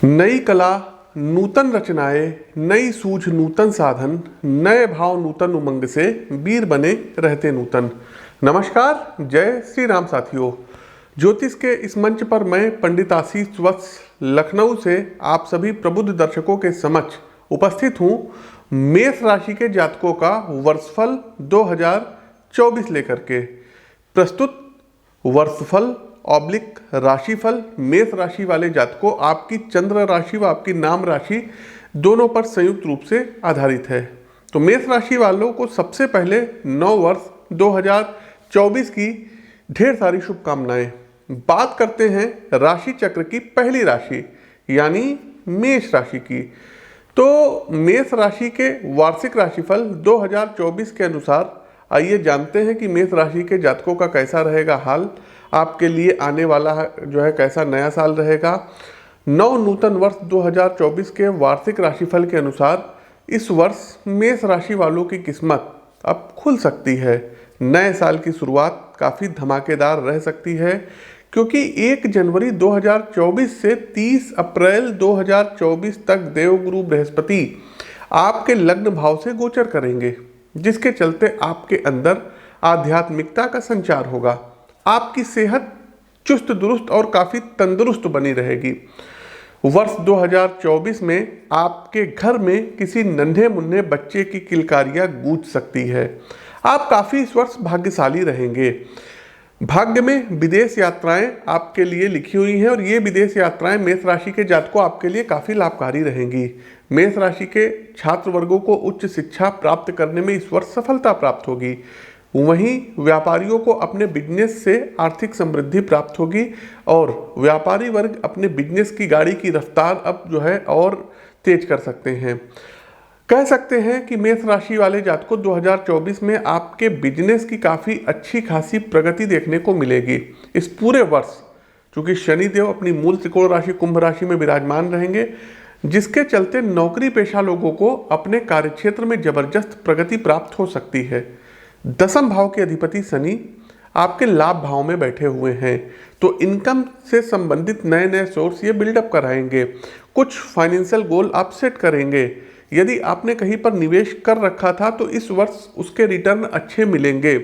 नई कला नूतन रचनाएं, नई सूझ नूतन साधन, नए भाव नूतन उमंग से वीर बने रहते नूतन। नमस्कार, जय श्री राम साथियों। ज्योतिष के इस मंच पर मैं पंडित आशीष वत्स लखनऊ से आप सभी प्रबुद्ध दर्शकों के समक्ष उपस्थित हूँ मेष राशि के जातकों का वर्षफल 2024 लेकर के। प्रस्तुत वर्षफल ऑब्लिक राशिफल मेष राशि वाले जातकों आपकी चंद्र राशि व आपकी नाम राशि दोनों पर संयुक्त रूप से आधारित है। तो मेष राशि वालों को सबसे पहले नव वर्ष 2024 की ढेर सारी शुभकामनाएं। बात करते हैं राशि चक्र की पहली राशि यानी मेष राशि की। तो मेष राशि के वार्षिक राशिफल 2024 के अनुसार आइए जानते हैं कि मेष राशि के जातकों का कैसा रहेगा हाल, आपके लिए आने वाला जो है कैसा नया साल रहेगा। नव नूतन वर्ष 2024 के वार्षिक राशिफल के अनुसार इस वर्ष मेष राशि वालों की किस्मत अब खुल सकती है। नए साल की शुरुआत काफ़ी धमाकेदार रह सकती है क्योंकि 1 जनवरी 2024 से 30 अप्रैल 2024 तक देवगुरु बृहस्पति आपके लग्न भाव से गोचर करेंगे, जिसके चलते आपके अंदर आध्यात्मिकता का संचार होगा। आपकी सेहत चुस्त दुरुस्त और काफ़ी तंदुरुस्त बनी रहेगी। वर्ष 2024 में आपके घर में किसी नन्हे मुन्ने बच्चे की किलकारियाँ गूंज सकती है। आप काफ़ी इस वर्ष भाग्यशाली रहेंगे। भाग्य में विदेश यात्राएं आपके लिए लिखी हुई हैं और ये विदेश यात्राएं मेष राशि के जातकों आपके लिए काफ़ी लाभकारी रहेंगी। मेष राशि के छात्र वर्गों को उच्च शिक्षा प्राप्त करने में इस वर्ष सफलता प्राप्त होगी। वहीं व्यापारियों को अपने बिजनेस से आर्थिक समृद्धि प्राप्त होगी और व्यापारी वर्ग अपने बिजनेस की गाड़ी की रफ्तार अब जो है और तेज कर सकते हैं। कह सकते हैं कि मेष राशि वाले जातकों 2024 में आपके बिजनेस की काफ़ी अच्छी खासी प्रगति देखने को मिलेगी। इस पूरे वर्ष चूँकि शनिदेव अपनी मूल त्रिकोण राशि कुंभ राशि में विराजमान रहेंगे, जिसके चलते नौकरी पेशा लोगों को अपने कार्यक्षेत्र में जबरदस्त प्रगति प्राप्त हो सकती है। दसम भाव के अधिपति शनि आपके लाभ भाव में बैठे हुए हैं, तो इनकम से संबंधित नए नए सोर्स ये बिल्डअप कराएंगे। कुछ फाइनेंशियल गोल आप सेट करेंगे। यदि आपने कहीं पर निवेश कर रखा था तो इस वर्ष उसके रिटर्न अच्छे मिलेंगे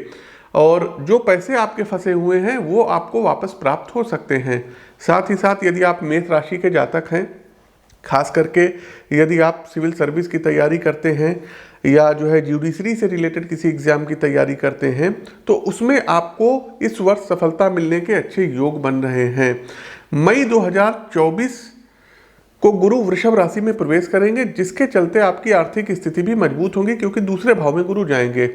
और जो पैसे आपके फंसे हुए हैं वो आपको वापस प्राप्त हो सकते हैं। साथ ही साथ यदि आप मेष राशि के जातक हैं, खास करके यदि आप सिविल सर्विस की तैयारी करते हैं या जो है जुडिशरी से रिलेटेड किसी एग्जाम की तैयारी करते हैं, तो उसमें आपको इस वर्ष सफलता मिलने के अच्छे योग बन रहे हैं। मई 2024 को गुरु वृषभ राशि में प्रवेश करेंगे, जिसके चलते आपकी आर्थिक स्थिति भी मजबूत होगी क्योंकि दूसरे भाव में गुरु जाएंगे।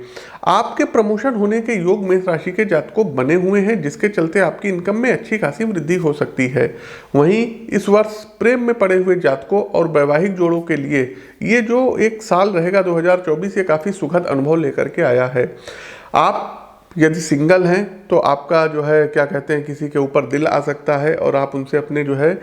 आपके प्रमोशन होने के योग मेष राशि के जातकों बने हुए हैं, जिसके चलते आपकी इनकम में अच्छी खासी वृद्धि हो सकती है। वहीं इस वर्ष प्रेम में पड़े हुए जातकों और वैवाहिक जोड़ों के लिए ये जो एक साल रहेगा 2024, ये काफ़ी सुखद अनुभव लेकर के आया है। आप यदि सिंगल हैं तो आपका जो है क्या कहते हैं किसी के ऊपर दिल आ सकता है और आप उनसे अपने जो है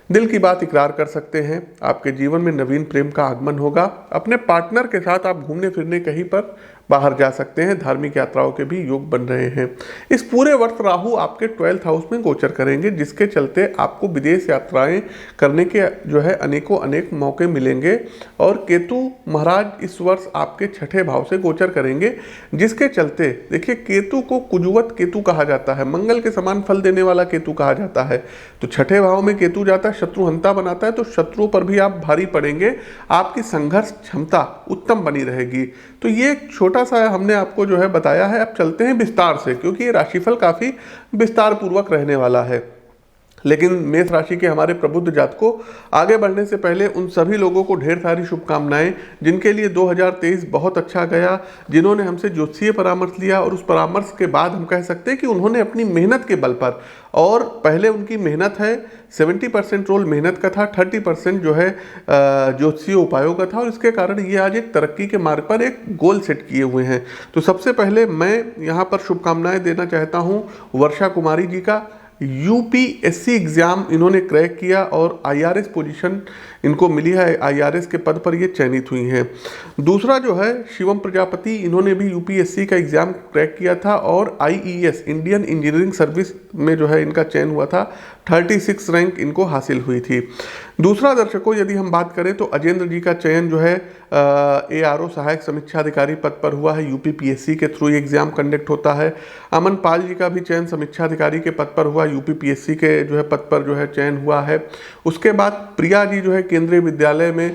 दिल की बात इकरार कर सकते हैं। आपके जीवन में नवीन प्रेम का आगमन होगा। अपने पार्टनर के साथ आप घूमने फिरने कहीं पर बाहर जा सकते हैं। धार्मिक यात्राओं के भी योग बन रहे हैं। इस पूरे वर्ष राहु आपके 12th हाउस में गोचर करेंगे, जिसके चलते आपको विदेश यात्राएं करने के जो है अनेकों अनेक मौके मिलेंगे। और केतु महाराज इस वर्ष आपके 6ठे भाव से गोचर करेंगे, जिसके चलते देखिए केतु को कुजुवत केतु कहा जाता है, मंगल के समान फल देने वाला केतु कहा जाता है। तो 6ठे भाव में केतु जाता है, शत्रुहंता बनाता है, तो शत्रुओं पर भी आप भारी पड़ेंगे। आपकी संघर्ष क्षमता उत्तम बनी रहेगी। तो ये छोटा सा हमने आपको जो है बताया है। अब चलते हैं विस्तार से, क्योंकि ये राशिफल काफी विस्तार पूर्वक रहने वाला है। लेकिन मेष राशि के हमारे प्रबुद्ध जातकों, आगे बढ़ने से पहले उन सभी लोगों को ढेर सारी शुभकामनाएं जिनके लिए 2023 बहुत अच्छा गया, जिन्होंने हमसे ज्योतिषीय परामर्श लिया और उस परामर्श के बाद हम कह सकते हैं कि उन्होंने अपनी मेहनत के बल पर, और पहले उनकी मेहनत है 70% रोल मेहनत का था, 30% जो है ज्योतिषीय उपायों का था, और इसके कारण ये आज एक तरक्की के मार्ग पर एक गोल सेट किए हुए हैं। तो सबसे पहले मैं यहाँ पर शुभकामनाएं देना चाहता हूँ वर्षा कुमारी जी का, यूपीएससी एग्ज़ाम इन्होंने क्रैक किया और आईआरएस पोजीशन इनको मिली है, आईआरएस के पद पर ये चयनित हुई हैं। दूसरा जो है शिवम प्रजापति, इन्होंने भी यूपीएससी का एग्ज़ाम क्रैक किया था और आईईएस इंडियन इंजीनियरिंग सर्विस में जो है इनका चयन हुआ था, 36 रैंक इनको हासिल हुई थी। दूसरा दर्शकों यदि हम बात करें तो अजेंद्र जी का चयन जो है एआरओ सहायक समीक्षा अधिकारी पद पर हुआ है, यूपीपीएससी के थ्रू ये एग्जाम कंडक्ट होता है। अमन पाल जी का भी चयन समीक्षा अधिकारी के पद पर हुआ, यूपीपीएससी के जो है पद पर जो है चयन हुआ है। उसके बाद प्रिया जी जो है केंद्रीय विद्यालय में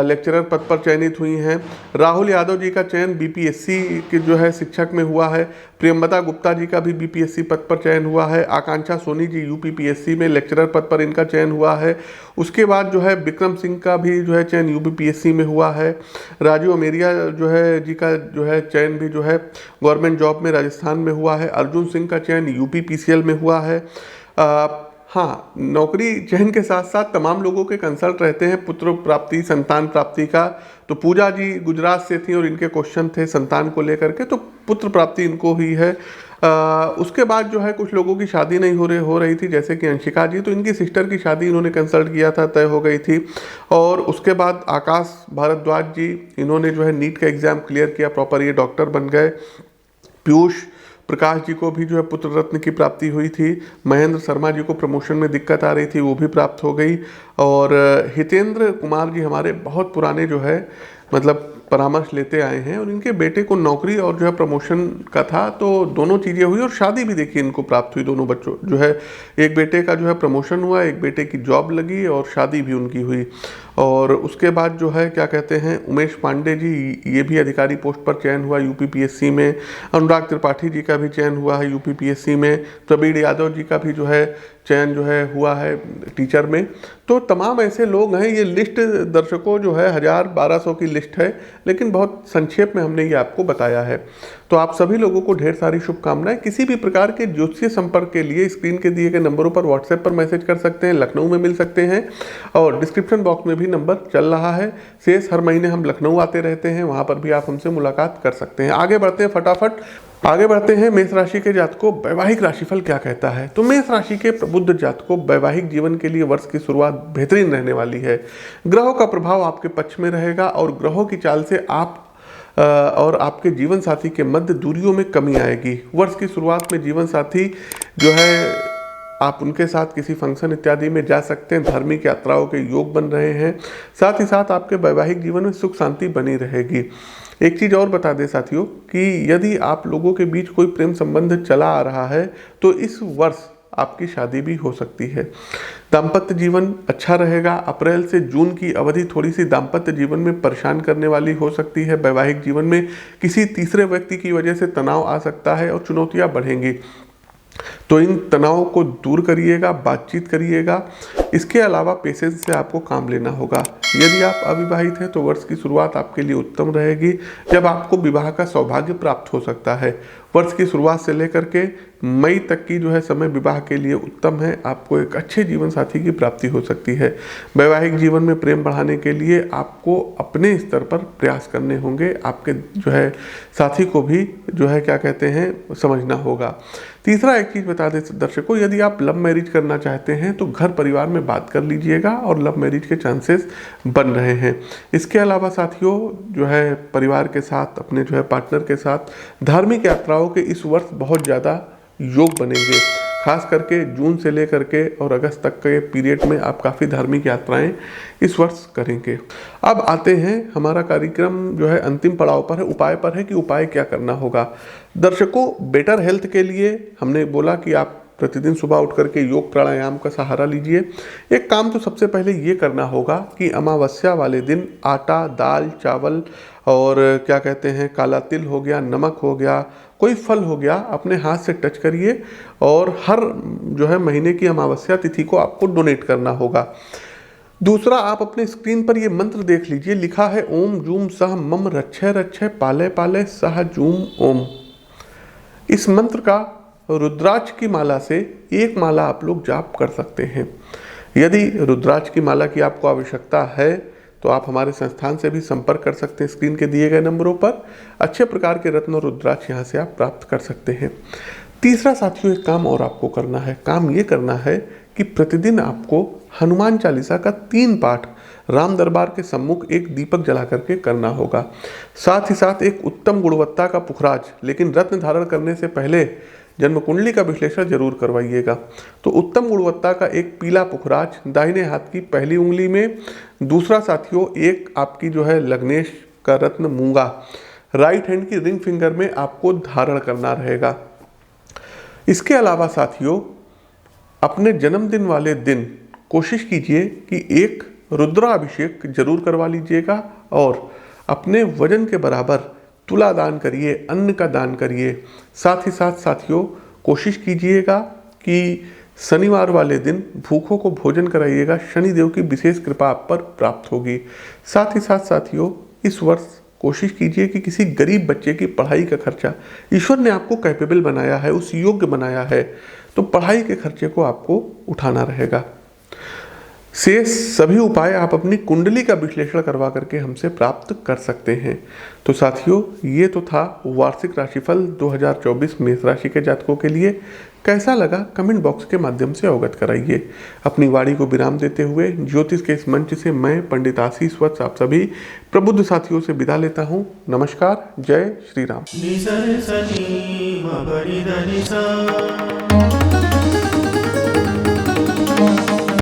लेक्चरर पद पर चयनित हुई हैं। राहुल यादव जी का चयन बीपीएससी के जो है शिक्षक में हुआ है। प्रियंवदा गुप्ता जी का भी बीपीएससी पद पर चयन हुआ है। आकांक्षा सोनी जी यूपीपीएससी में लेक्चरर पद पर इनका चयन हुआ है। उसके बाद जो है विक्रम सिंह का भी जो है चयन यूपीपीएससी में हुआ है। राजू अमेरिया जो है जी का जो है चयन भी जो है गवर्नमेंट जॉब में राजस्थान में हुआ है। अर्जुन सिंह का चयन यूपीपीसीएल में हुआ है। हाँ, नौकरी चयन के साथ साथ तमाम लोगों के कंसल्ट रहते हैं पुत्र प्राप्ति, संतान प्राप्ति का। तो पूजा जी गुजरात से थी और इनके क्वेश्चन थे संतान को लेकर के, तो पुत्र प्राप्ति इनको हुई है। उसके बाद जो है कुछ लोगों की शादी नहीं हो रही थी, जैसे कि अंशिका जी, तो इनकी सिस्टर की शादी इन्होंने कंसल्ट किया था, तय हो गई थी। और उसके बाद आकाश भारद्वाज जी, इन्होंने जो है नीट का एग्ज़ाम क्लियर किया प्रॉपर, ये डॉक्टर बन गए। पीयूष प्रकाश जी को भी जो है पुत्र रत्न की प्राप्ति हुई थी। महेंद्र शर्मा जी को प्रमोशन में दिक्कत आ रही थी, वो भी प्राप्त हो गई। और हितेंद्र कुमार जी हमारे बहुत पुराने जो है मतलब परामर्श लेते आए हैं और इनके बेटे को नौकरी और जो है प्रमोशन का था, तो दोनों चीज़ें हुई और शादी भी देखिए इनको प्राप्त हुई। दोनों बच्चों जो है, एक बेटे का जो है प्रमोशन हुआ, एक बेटे की जॉब लगी और शादी भी उनकी हुई। और उसके बाद जो है क्या कहते हैं, उमेश पांडे जी, ये भी अधिकारी पोस्ट पर चयन हुआ यूपीपीएससी में। अनुराग त्रिपाठी जी का भी चयन हुआ है यूपीपीएससी में। प्रवीण यादव जी का भी जो है चयन जो है हुआ है टीचर में। तो तमाम ऐसे लोग हैं। ये लिस्ट दर्शकों जो है 1000-1200 की लिस्ट है, लेकिन बहुत संक्षेप में हमने ये आपको बताया है। तो आप सभी लोगों को ढेर सारी शुभकामनाएं। किसी भी प्रकार के ज्योतिषीय संपर्क के लिए स्क्रीन के दिए गए नंबरों पर व्हाट्सएप पर मैसेज कर सकते हैं, लखनऊ में मिल सकते हैं और डिस्क्रिप्शन बॉक्स में भी नंबर चल रहा है। शेष हर महीने हम लखनऊ आते रहते हैं, वहाँ पर भी आप हमसे मुलाकात कर सकते हैं। आगे बढ़ते हैं, फटाफट आगे बढ़ते हैं। मेष राशि के जातकों, वैवाहिक राशिफल क्या कहता है? तो मेष राशि के प्रबुद्ध जातकों, वैवाहिक जीवन के लिए वर्ष की शुरुआत बेहतरीन रहने वाली है। ग्रहों का प्रभाव आपके पक्ष में रहेगा और ग्रहों की चाल से आप और आपके जीवन साथी के मध्य दूरियों में कमी आएगी। वर्ष की शुरुआत में जीवन साथी जो है आप उनके साथ किसी फंक्शन इत्यादि में जा सकते हैं। धार्मिक यात्राओं के योग बन रहे हैं। साथ ही साथ आपके वैवाहिक जीवन में सुख शांति बनी रहेगी। एक चीज़ और बता दें साथियों कि यदि आप लोगों के बीच कोई प्रेम संबंध चला आ रहा है तो इस वर्ष आपकी शादी भी हो सकती है। दाम्पत्य जीवन अच्छा रहेगा। अप्रैल से जून की अवधि थोड़ी सी दाम्पत्य जीवन में परेशान करने वाली हो सकती है। वैवाहिक जीवन में किसी तीसरे व्यक्ति की वजह से तनाव आ सकता है और चुनौतियां बढ़ेंगी, तो इन तनावों को दूर करिएगा, बातचीत करिएगा। इसके अलावा पेशेंस से आपको काम लेना होगा। यदि आप अविवाहित हैं तो वर्ष की शुरुआत आपके लिए उत्तम रहेगी, जब आपको विवाह का सौभाग्य प्राप्त हो सकता है। वर्ष की शुरुआत से लेकर के मई तक की जो है समय विवाह के लिए उत्तम है। आपको एक अच्छे जीवन साथी की प्राप्ति हो सकती है। वैवाहिक जीवन में प्रेम बढ़ाने के लिए आपको अपने स्तर पर प्रयास करने होंगे। आपके जो है साथी को भी जो है क्या कहते हैं समझना होगा। तीसरा एक चीज़ बता दें दर्शकों, यदि आप लव मैरिज करना चाहते हैं तो घर परिवार में बात कर लीजिएगा और लव मैरिज के चांसेस बन रहे हैं। इसके अलावा साथियों जो है परिवार के साथ, अपने जो है पार्टनर के साथ धार्मिक यात्राओं के इस वर्ष बहुत ज़्यादा योग बनेंगे। खास करके जून से लेकर के और अगस्त तक के पीरियड में आप काफ़ी धार्मिक यात्राएं इस वर्ष करेंगे। अब आते हैं, हमारा कार्यक्रम जो है अंतिम पड़ाव पर है, उपाय पर है कि उपाय क्या करना होगा। दर्शकों, बेटर हेल्थ के लिए हमने बोला कि आप प्रतिदिन सुबह उठ करके योग प्राणायाम का सहारा लीजिए। एक काम तो सबसे पहले ये करना होगा कि अमावस्या वाले दिन आटा, दाल, चावल और क्या कहते हैं काला तिल हो गया, नमक हो गया, कोई फल हो गया, अपने हाथ से टच करिए और हर जो है महीने की अमावस्या तिथि को आपको डोनेट करना होगा। दूसरा, आप अपने स्क्रीन पर ये मंत्र देख लीजिए, लिखा है ओम जूम सह मम रक्षय रक्षय पाले पाले सह जूम ओम। इस मंत्र का रुद्राक्ष की माला से एक माला आप लोग जाप कर सकते हैं। यदि रुद्राक्ष की माला की आपको आवश्यकता है तो आप हमारे संस्थान से भी संपर्क कर सकते हैं। स्क्रीन के दिए गए नंबरों पर अच्छे प्रकार के रत्न और रुद्राक्ष यहाँ से आप प्राप्त कर सकते हैं। तीसरा साथियों, एक काम और आपको करना है। काम ये करना है कि प्रतिदिन आपको हनुमान चालीसा का 3 पाठ राम दरबार के सम्मुख एक दीपक जला करके करना होगा। साथ ही साथ एक उत्तम गुणवत्ता का पुखराज, लेकिन रत्न धारण करने से पहले जन्म कुंडली का विश्लेषण जरूर करवाइएगा। तो उत्तम गुणवत्ता का एक पीला पुखराज दाहिने हाथ की पहली उंगली में, दूसरा साथियों एक आपकी जो है लग्नेश का रत्न मूंगा राइट हैंड की रिंग फिंगर में आपको धारण करना रहेगा। इसके अलावा साथियों, अपने जन्मदिन वाले दिन कोशिश कीजिए कि एक रुद्राभिषेक जरूर करवा लीजिएगा और अपने वजन के बराबर तुला दान करिए, अन्न का दान करिए। साथ ही साथ साथियों, कोशिश कीजिएगा कि शनिवार वाले दिन भूखों को भोजन कराइएगा, शनिदेव की विशेष कृपा आप पर प्राप्त होगी। साथ ही साथ साथियों, इस वर्ष कोशिश कीजिए कि किसी गरीब बच्चे की पढ़ाई का खर्चा, ईश्वर ने आपको कैपेबल बनाया है, उस योग्य बनाया है, तो पढ़ाई के खर्चे को आपको उठाना रहेगा। शेष सभी उपाय आप अपनी कुंडली का विश्लेषण करवा करके हमसे प्राप्त कर सकते हैं। तो साथियों, ये तो था वार्षिक राशिफल 2024 मेष राशि के जातकों के लिए। कैसा लगा कमेंट बॉक्स के माध्यम से अवगत कराइए। अपनी वाणी को विराम देते हुए ज्योतिष के इस मंच से मैं पंडित आशीष वत्स आप सभी प्रबुद्ध साथियों से विदा लेता हूँ। नमस्कार, जय श्री राम।